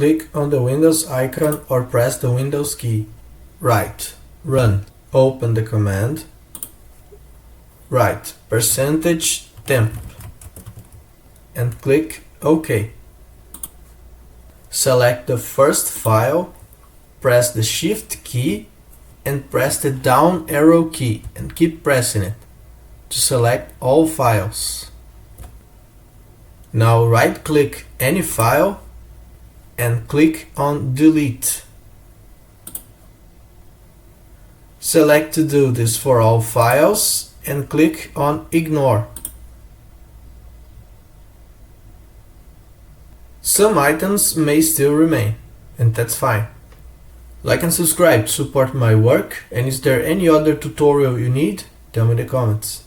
click on the Windows icon or press the Windows key. Write run. Open the command. Write %temp and click OK. Select the first file, press the Shift key and press the down arrow key and keep pressing it to select all files. Now right-click any file and click on Delete. Select to do this for all files and click on Ignore. Some items may still remain, and that's fine. Like and subscribe to support my work, and is there any other tutorial you need? Tell me in the comments.